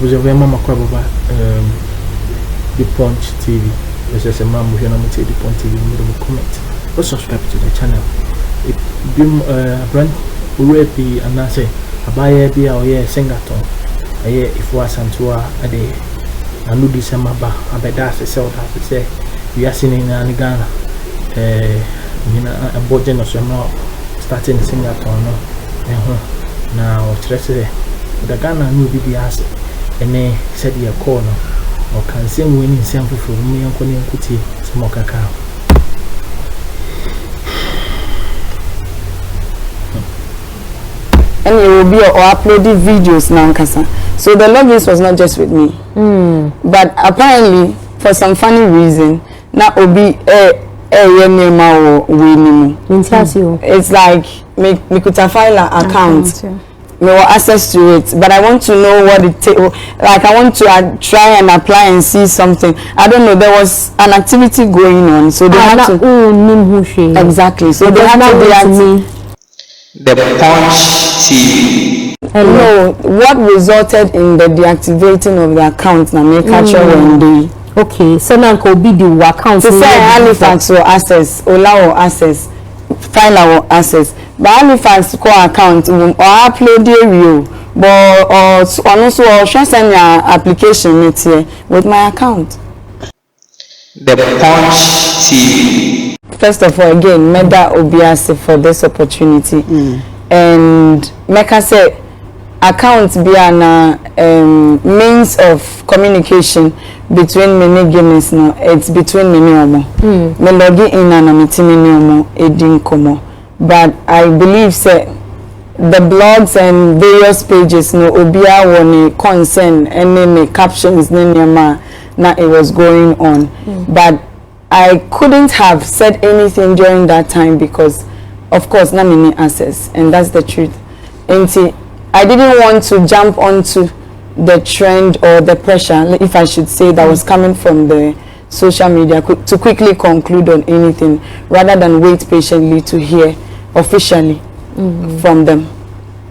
was a very mama crabba the Punch TV. There's just a man who can take the Punch TV and comment. Or subscribe to the channel. It bring brand Urepi and I say a buyer be our year singaton. A year if was Asantewaa a day. I know this summer bar. I bet that's a sort of say we are singing in Ghana. A budget of some starting a singaton. Now, the Ghana new BBS and they said your corner or can sing winning sample for me and Korean Kuti, smoke a cow. And you will be or uploading videos now, nkansah. So the logins was not just with me, but apparently for some funny reason, now Obi it's like me could file an account. Me access to it, but I want to know what it takes. Like I want to try and apply and see something. I don't know. There was an activity going on, so they had to. Exactly. So they had to deactivate. The Punch TV. No, what resulted in the deactivating of the account? Na me catch one day. Okay, so now could be the account. So say Halifax or access, Ola or access, file our access. But Halifax core account or upload the but or also or send your application with my account. The Punch TV. First of all, again, Meda Obiase for this opportunity, and Mecca said account be an means of communication between many gamers. No, it's between many omo. Me log in and amiti many omo edin komo. But I believe say the blogs and various pages no obia woni concern and any captions na it was going on. But I couldn't have said anything during that time because of course na many access, and that's the truth. And I didn't want to jump onto the trend or the pressure, if I should say, that was coming from the social media to quickly conclude on anything rather than wait patiently to hear officially from them.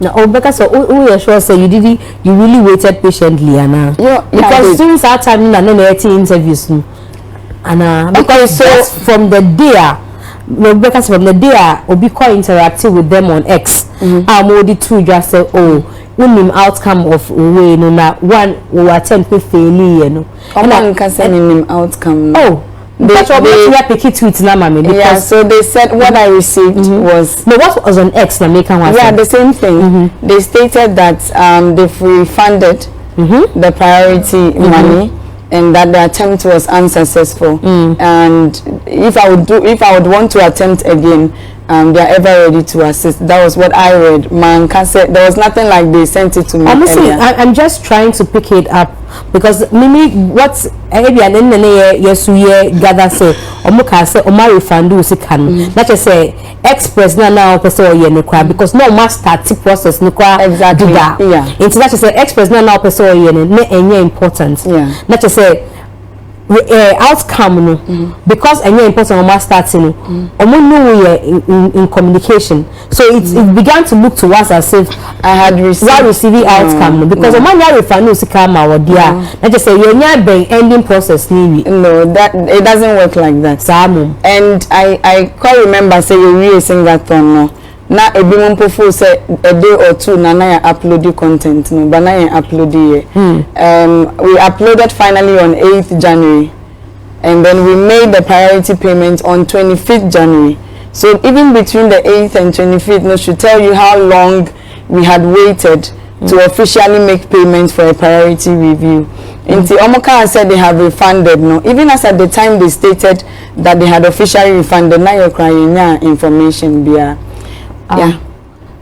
Now, because so you sure say you really waited patiently, Anna. Yeah, because since that time, I know 18 interviews, Anna. Because so from the day, because from the day, Obi quite interacting with them on X. I'm already two just say, oh, when outcome of way no na one will attempt to fail, you know. And I can say him outcome. Oh. Yeah, so they said what I received was no, what was on X na make one. Yeah, the same thing. They stated that they've refunded the priority money and that the attempt was unsuccessful. And if I would want to attempt again, they are ever ready to assist. That was what I read. Man can say there was nothing like they sent it to me. Honestly, I'm just trying to pick it up because Mimi, what's maybe an yes we gather say omuka say oma refundu sikan. Not just say express now person or no because no master tip process no exactly. Yeah. It's not just say express now person or no important. Yeah. Not just say outcome no because any important almost starting in communication, so it began to look to us as if I had receiving outcome because a man refund come our dear not just say you're ending process no, that it doesn't work like that. And I can't remember say you really sing that no na ebi mpo say a day or two na upload the content no but na upload we uploaded finally on 8th January and then we made the priority payment on 25th January. So even between the 8th and 25th no should tell you how long we had waited to officially make payment for a priority review. And the Omoka said they have refunded no, even as at the time they stated that they had officially refunded, now you're crying information via. Yeah.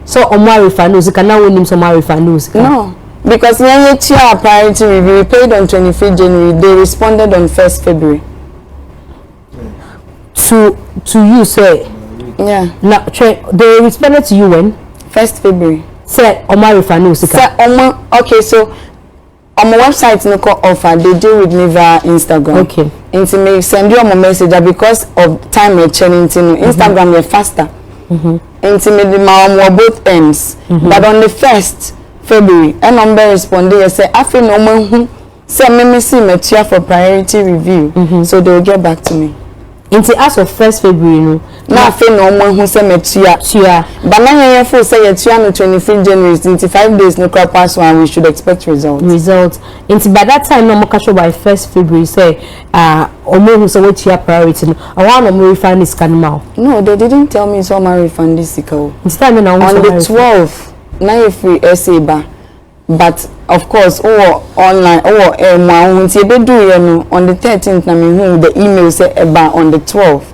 So Omar refunds can now win him some refunds. No, because when you our priority review, we paid on 25th January. They responded on 1st February. To you say. Yeah. Now they responded to you when? 1st February. Say Omar refunds. Say Omar. Okay, so on my website no call offer they deal with me via Instagram. Okay. And to me send you a message that because of time we're changing Instagram is faster. Intimate both ends, but on the 1st February and number responded I say afi no man say me see metua for priority review so they will get back to me into as of 1st February no na afi no man who say metua but na yen for say yetua no 23 January into 5 days no crap pass and we should expect results into by that time no mo catch by 1st February say omo who say wetua priority no I want to refund this can now no they didn't tell me so my refund this on the 12th na if we essay ba but of course online until they do on the 13th na me who the email say about on the 12th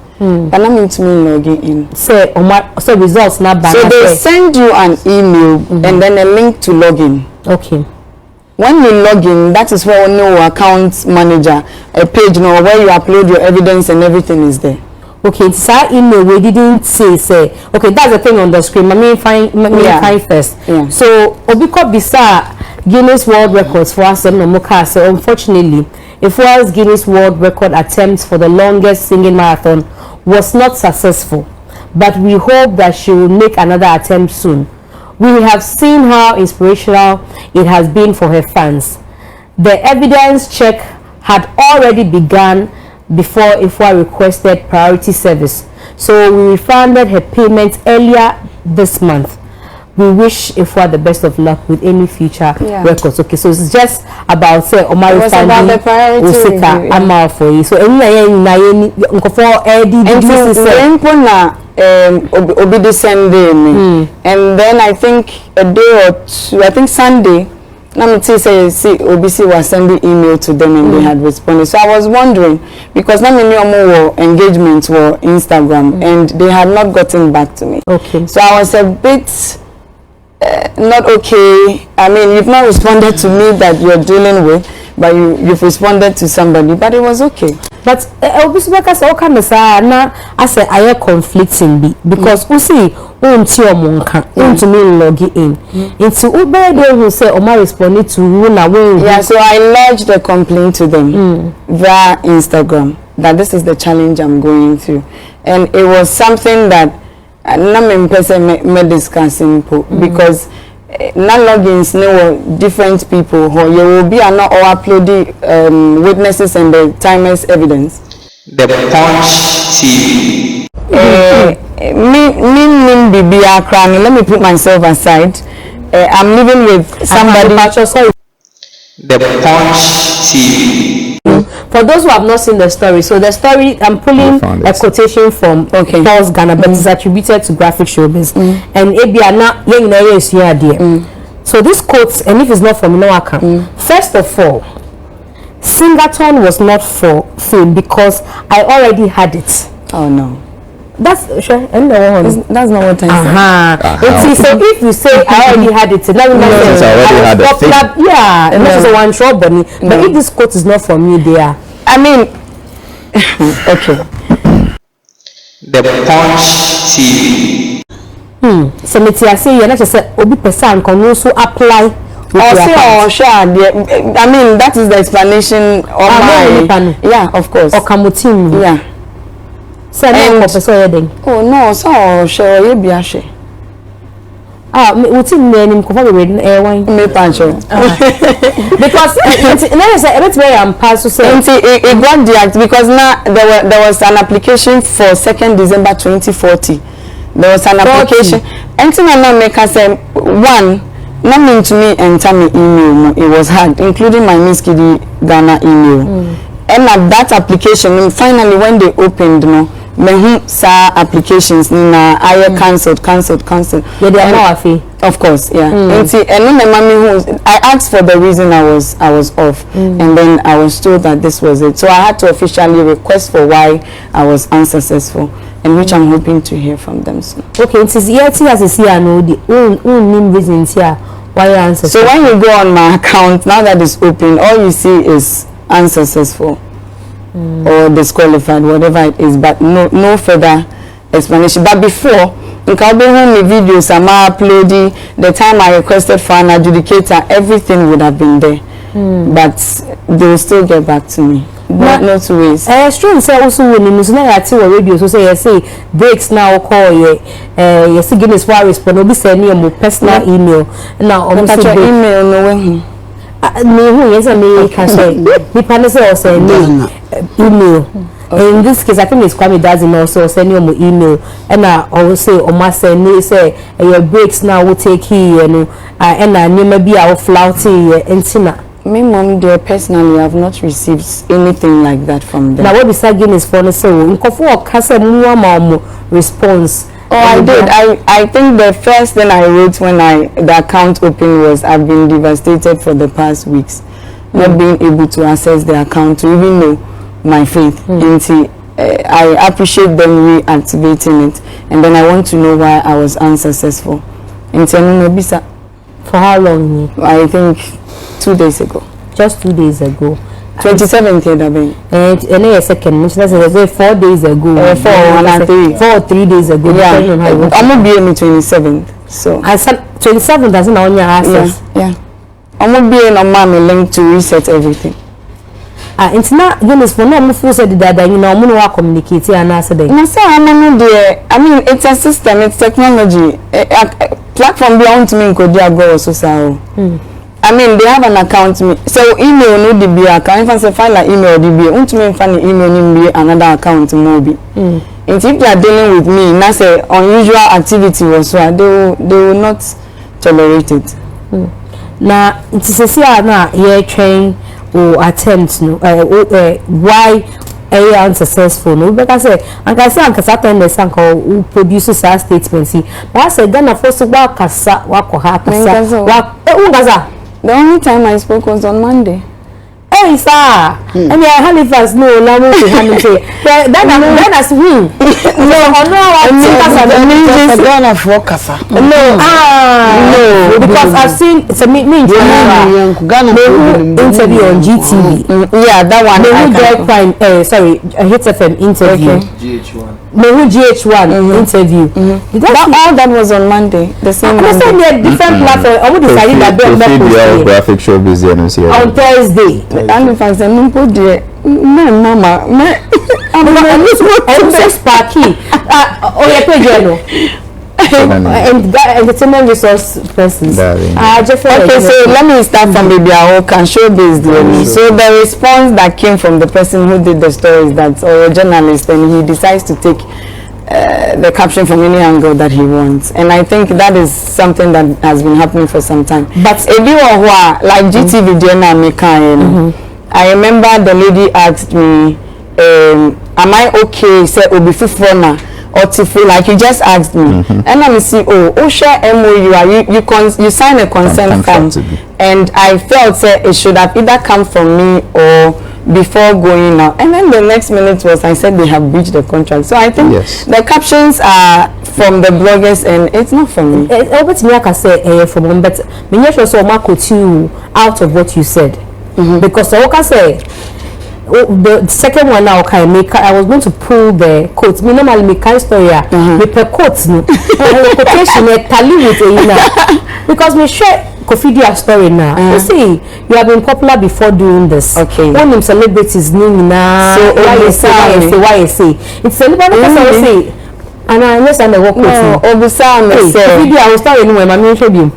but I mean to me logging in say so results not bad so they send you an email and then a link to login. Okay, when you log in, that is where no account manager a page where you upload your evidence and everything is there. Okay, it's our email we didn't say okay, that's the thing on the screen. Let me find first. Yeah. So Obiko Bisa Guinness World Records for us and Moka. So unfortunately, Afua's Guinness World Record attempt for the longest singing marathon was not successful, but we hope that she will make another attempt soon. We have seen how inspirational it has been for her fans. The evidence check had already begun before Afua requested priority service, so we refunded her payment earlier this month. We wish Afua the best of luck with any future records. Okay, so it's just about say Omari Fandi Osika Amal for you. So any Obi Sunday and then I think a day or two, I think Sunday, Namiti say OBC was sending email to them and they had responded. So I was wondering because many more engagements were Instagram and they had not gotten back to me. Okay. So I was a bit not okay. I mean, you've not responded to me that you're dealing with, but you've responded to somebody, but it was okay. But Obisubaka say okay na I say I conflicting because we see unti omonka unti me log in into ubede who say Oma responded to who na when so I lodged a complaint to them via Instagram that this is the challenge I'm going through, and it was something that not in person me discussing because not logins no different people who you will be and not all uploading witnesses and the timers evidence. The Punch TV. Let me put myself aside. I'm living with somebody. The Punch TV. For those who have not seen the story, so the story I'm pulling a quotation from Paul's Ghana, but it's attributed to Graphic Showbiz, and Ebiana so this quote, and if it's not from Noaka, first of all, Singaton was not for film because I already had it. Oh no. That's sure. That's not what I said. So if you say I already had it, that means I and this is a one shot bunny. But if this quote is not from you, there. I mean, okay. The Punch TV. So me say you not just say obi person can also apply. I mean that is the explanation of my. Yeah, of course. Okamutim. Yeah. Oh no, so sure you be a share. Me utim name ko for reading wine. Me pancho. Because let us say a bit where I'm past to say it got the act because now there was an application for 2nd December 2040. There was an application. Anything I now make us say one not mean to me enter me email. It was hard, including my cked email. And at that application, finally when they opened, applications I cancelled. Yeah, they are more fee. Of course, yeah. And then my mommy I asked for the reason I was off, and then I was told that this was it. So I had to officially request for why I was unsuccessful, and which I'm hoping to hear from them soon. Okay, it is here as is here no the name reasons here why you unsuccessful. So when you go on my account now that it's open, all you see is unsuccessful or disqualified, whatever it is, but no further explanation. But before, in my videos I'm uploading, the time I requested for an adjudicator, everything would have been there, but they will still get back to me. no two ways. Strong say also when you know ya ti radio so say breaks now call ye say Guinness for respond obi say me personal email now almost email no when me who yes me can say me pan say or say me email. In this case, I think it's Kwame Dazi also send you my email, and I always say, "O ma send me say your breaks now will take here, and I maybe I will flouting and tina." Me mom, dear, personally, I have not received anything like that from them. Now what is again is for so in Kofu Kasa Muamo response. Oh, I did. I think the first thing I wrote when the account opened was I've been devastated for the past weeks, not being able to access the account to even know my faith. I appreciate them reactivating it, and then I want to know why I was unsuccessful. For how long? I think 2 days ago. Just 2 days ago. 27th, and a second, 4 days ago. 4 or 3 days ago. Yeah, I'm gonna be on 27th. So I said 27th doesn't on your access. Yeah. I'm gonna be on my link to reset everything. It's not Guinness for no move said that you know I'm gonna communicate and answer them. I mean it's a system, it's technology. Platform belong to me could go so. I mean they have an account me. So email no DB account. If I say file email DB, want me find email me another account maybe. If they are dealing with me, that's a unusual activity also, they will not tolerate it. Now it is a here train or attempt no why unsuccessful no because I attend the sanko who produces our statement see but I said Ghana first wa kasa wa ko ha kasa wa the only time I spoke was on Monday. Hey sir and yeah Halifax no na mo be handle say that as who no Ghana for kasa no because I've seen it's a meeting Ghana interview on GTV yeah that one sorry a Hit FM interview GH1 interview all that was on Monday the same Monday different platform I would decided that graphic show busy on Thursday and if I say no put there mama I'm so sparky oh yeah page and entertainment resource persons okay so let me start from maybe I can show based so the response that came from the person who did the story is that or a journalist and he decides to take the caption from any angle that he wants, and I think that is something that has been happening for some time. But if you are like GTV I remember the lady asked me, am I okay? Say obi fufona or tifu, like you just asked me, and I'm see share MOU, you sign a consent form, and I felt it should have either come from me or before going out, and then the next minute was I said they have breached the contract. So I think the captions are from the bloggers and it's not from me. Over to me I can say from one, but me also mark you out of what you said because I can say the second one now I was going to pull the quotes. Me normally make kind story me per quotes no quotation tally with because me share Kofidia story now. You see, you have been popular before doing this. Okay. One of celebrities name now. So why you say? It's anybody person say. And I understand the work with you. Obisa me say. Kofidia, I will start anyway. I'm not sure you.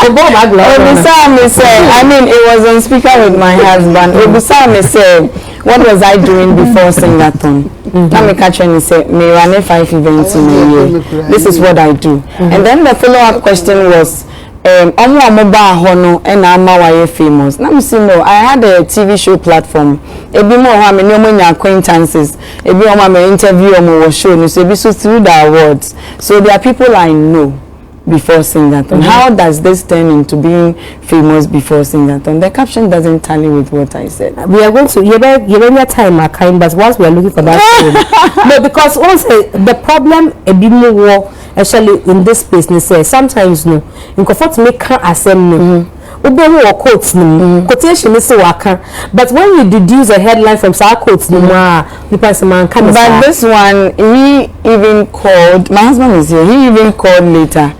Obisa me say. I mean, it was on speaker with my husband. Obisa me say. What was I doing before Singathon? Now me catch and say, me run 5 events in a year. This is what I do. And then the follow-up question was. And I'm famous. Now no, I had a TV show platform. A bit more how many acquaintances. A bit more interview or show. So through the awards. So there are people I know before Singathon. How does this turn into being famous before Singathon? The caption doesn't tally with what I said. We are going to give your time, but once we are looking for that. No, because once the problem a bit more. Actually, in this business, sometimes no, in comfort make assembly. Quotes quotation is so but when you deduce a headline from our quotes, but this one he even called. My husband is here. He even called later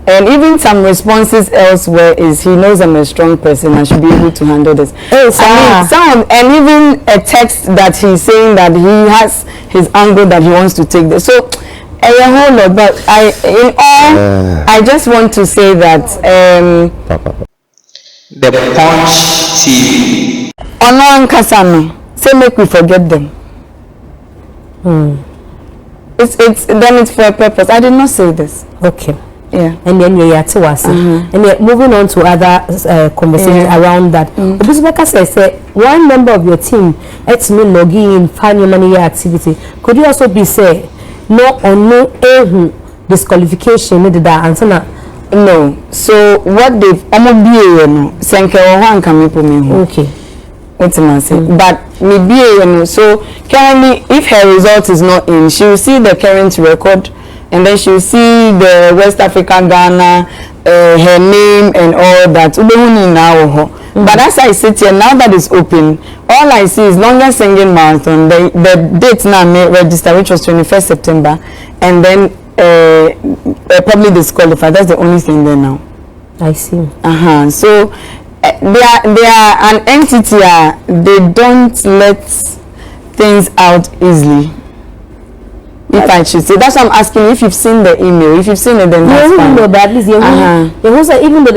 And even some responses elsewhere is he knows I'm a strong person. I should be able to handle this. And even a text that he's saying that he has his angle that he wants to take this. So a whole lot. But I just want to say that the Punch TV. Ono nkansah say make we forget them. It's for a purpose. I did not say this. Okay. Yeah. And then you are and then moving on to other conversations around that. Obisbeka says one member of your team it's me logging in finding money activity. Could you also be say no or no disqualification needed that answer? No. So what they've okay. What's my say? But maybe so currently if her result is not in, she will see the current record and then she will see the West African Ghana, her name and all that. But as I sit here now that it's open, all I see is longest singing marathon. The date now may register, which was 21st September, and then probably disqualified. That's the only thing there now. I see. So they are an entity. They don't let things out easily. If I should say, that's why I'm asking if you've seen the email. If you've seen it, then that's fine. Know that at least even though